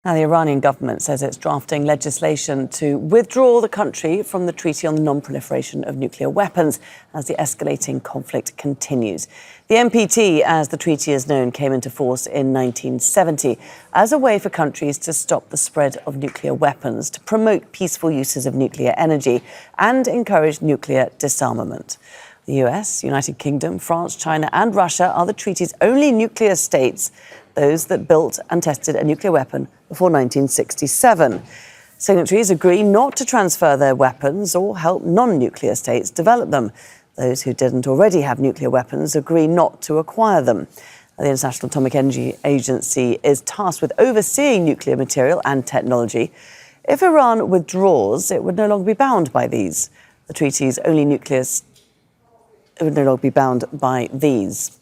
Now, the Iranian government says it's drafting legislation to withdraw the country from the Treaty on the Non-Proliferation of Nuclear Weapons as the escalating conflict continues. The NPT, as the treaty is known, came into force in 1970 as a way for countries to stop the spread of nuclear weapons, to promote peaceful uses of nuclear energy and encourage nuclear disarmament. The US, United Kingdom, France, China and Russia are the treaty's only nuclear states, those that built and tested a nuclear weapon before 1967. Signatories agree not to transfer their weapons or help non-nuclear states develop them. Those who didn't already have nuclear weapons agree not to acquire them. The International Atomic Energy Agency is tasked with overseeing nuclear material and technology. If Iran withdraws, it would no longer be bound by these. The treaty's only nuclear it would no longer be bound by these.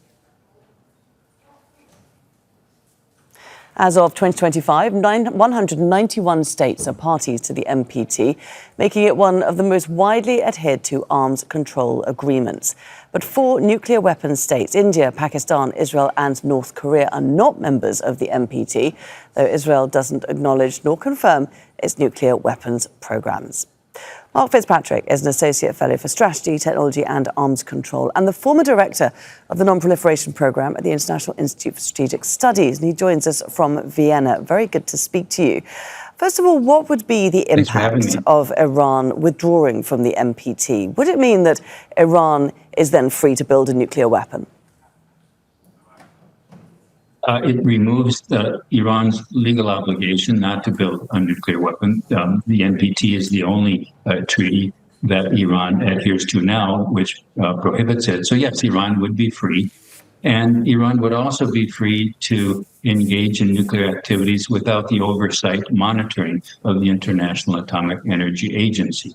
As of 2025, 191 states are parties to the NPT, making it one of the most widely adhered to arms control agreements. But 4 nuclear weapons states, India, Pakistan, Israel and North Korea, are not members of the NPT, though Israel doesn't acknowledge nor confirm its nuclear weapons programs. Mark Fitzpatrick is an Associate Fellow for Strategy, Technology and Arms Control and the former Director of the Non-Proliferation Programme at the International Institute for Strategic Studies, and he joins us from Vienna. Very good to speak to you. First of all, what would be the impact of Iran withdrawing from the NPT? Would it mean that Iran is then free to build a nuclear weapon? It removes Iran's legal obligation not to build a nuclear weapon. The NPT is the only treaty that Iran adheres to now, which prohibits it. So yes, Iran would be free. And Iran would also be free to engage in nuclear activities without the oversight monitoring of the International Atomic Energy Agency.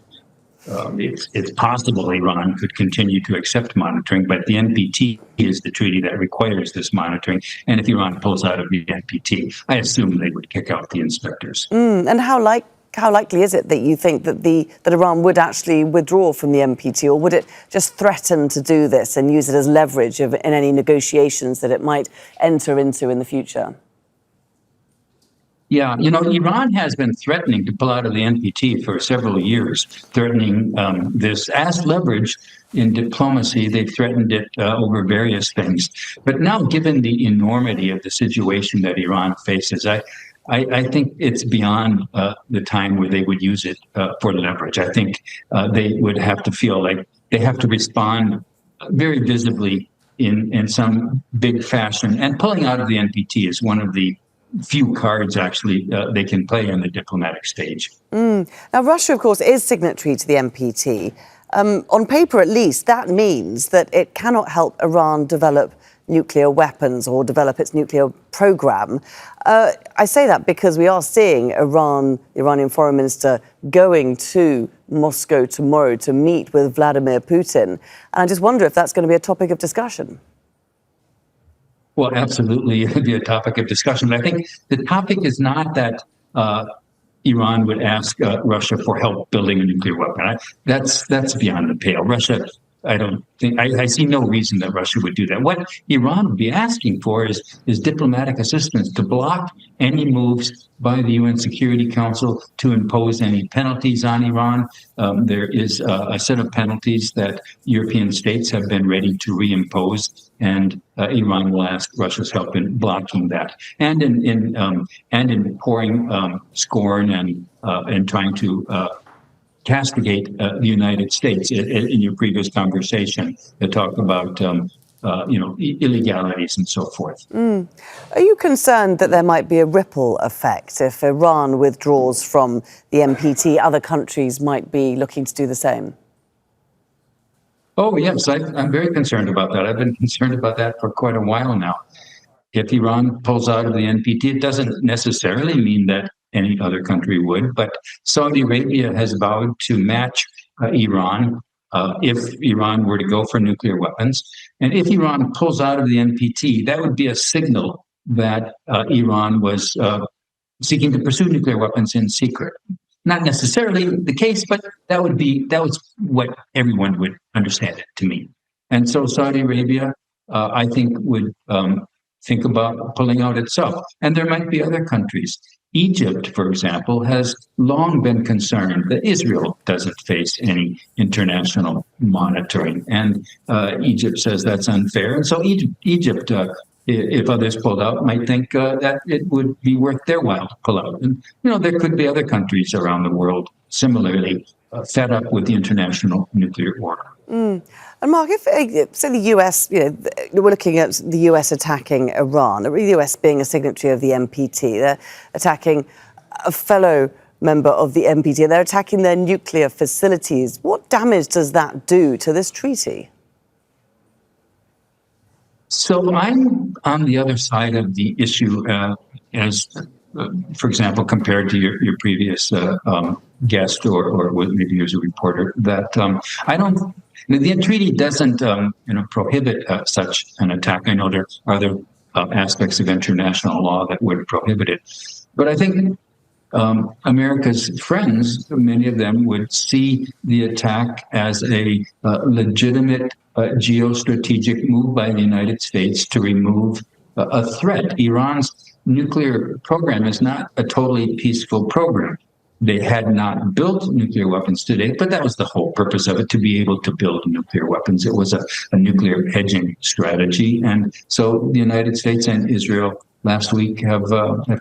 It's possible Iran could continue to accept monitoring, but the NPT is the treaty that requires this monitoring. And if Iran pulls out of the NPT, I assume they would kick out the inspectors. And how likely is it that you think that Iran would actually withdraw from the NPT, or would it just threaten to do this and use it as leverage in any negotiations that it might enter into in the future? Yeah, Iran has been threatening to pull out of the NPT for several years, threatening this as leverage in diplomacy. They've threatened it over various things. But now, given the enormity of the situation that Iran faces, I think it's beyond the time where they would use it for leverage. I think they would have to feel like they have to respond very visibly in some big fashion. And pulling out of the NPT is one of the few cards actually they can play on the diplomatic stage. Now, Russia, of course, is signatory to the NPT. On paper, at least, that means that it cannot help Iran develop nuclear weapons or develop its nuclear program. I say that because we are seeing the Iranian foreign minister, going to Moscow tomorrow to meet with Vladimir Putin. And I just wonder if that's going to be a topic of discussion. Well, absolutely, it would be a topic of discussion. But I think the topic is not that Iran would ask Russia for help building a nuclear weapon. That's beyond the pale. Russia, I see no reason that Russia would do that. What Iran would be asking for is diplomatic assistance to block any moves by the UN Security Council to impose any penalties on Iran. There is a set of penalties that European states have been ready to reimpose, and Iran will ask Russia's help in blocking that, and in pouring scorn and trying to castigate the United States. In your previous conversation, that talked about illegalities and so forth. Are you concerned that there might be a ripple effect if Iran withdraws from the NPT? Other countries might be looking to do the same. Oh, yes, I'm very concerned about that. I've been concerned about that for quite a while now. If Iran pulls out of the NPT, it doesn't necessarily mean that any other country would, but Saudi Arabia has vowed to match Iran if Iran were to go for nuclear weapons. And if Iran pulls out of the NPT, that would be a signal that Iran was seeking to pursue nuclear weapons in secret. Not necessarily the case, but that was what everyone would understand it to mean. And so Saudi Arabia, I think, would think about pulling out itself. And there might be other countries. Egypt, for example, has long been concerned that Israel doesn't face any international monitoring. And Egypt says that's unfair. And so Egypt, if others pulled out, might think that it would be worth their while to pull out. And, there could be other countries around the world similarly fed up with the international nuclear order. And Mark, if say the US, we're looking at the US attacking Iran, the US being a signatory of the NPT, they're attacking a fellow member of the NPT, they're attacking their nuclear facilities. What damage does that do to this treaty? So I'm on the other side of the issue as, for example, compared to your previous guest or maybe as a reporter, that I don't. The treaty doesn't, prohibit such an attack. I know there are other aspects of international law that would prohibit it, but I think America's friends, many of them, would see the attack as a legitimate geostrategic move by the United States to remove a threat. Iran's nuclear program is not a totally peaceful program. They had not built nuclear weapons to date, but that was the whole purpose of it, to be able to build nuclear weapons. It was a nuclear hedging strategy. And so the United States and Israel last week have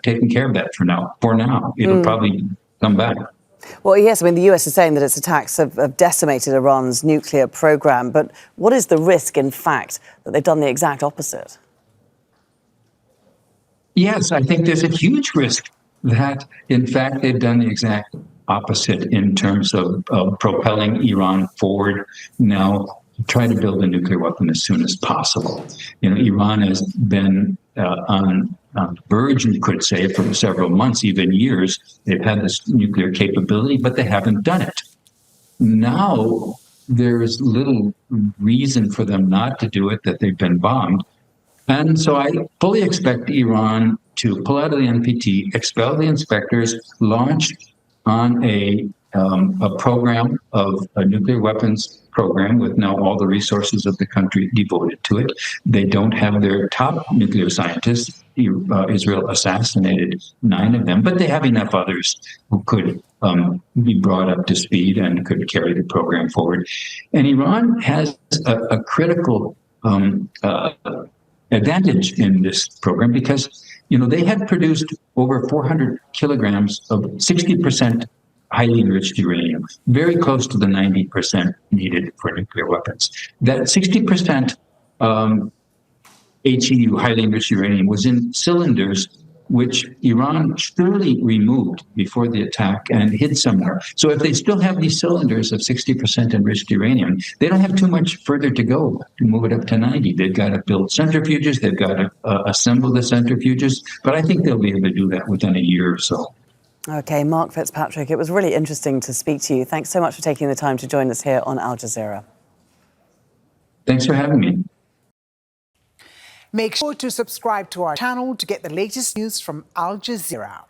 taken care of that for now. It'll probably come back. Well, yes, I mean, the US is saying that its attacks have decimated Iran's nuclear program. But what is the risk, in fact, that they've done the exact opposite? Yes, I think there's a huge risk that, in fact, they've done the exact opposite in terms of propelling Iran forward now to try to build a nuclear weapon as soon as possible. Iran has been on the verge, you could say, for several months, even years. They've had this nuclear capability, but they haven't done it. Now, there is little reason for them not to do it, that they've been bombed. And so I fully expect Iran to pull out of the NPT, expel the inspectors, launch on a program of a nuclear weapons program with now all the resources of the country devoted to it. They don't have their top nuclear scientists. Israel assassinated 9 of them, but they have enough others who could be brought up to speed and could carry the program forward. And Iran has a critical advantage in this program because, they had produced over 400 kilograms of 60% highly enriched uranium, very close to the 90% needed for nuclear weapons. That 60% HEU, highly enriched uranium, was in cylinders which Iran surely removed before the attack and hid somewhere. So if they still have these cylinders of 60% enriched uranium, they don't have too much further to go to move it up to 90. They've got to build centrifuges, they've got to assemble the centrifuges, but I think they'll be able to do that within a year or so. Okay, Mark Fitzpatrick, it was really interesting to speak to you. Thanks so much for taking the time to join us here on Al Jazeera. Thanks for having me. Make sure to subscribe to our channel to get the latest news from Al Jazeera.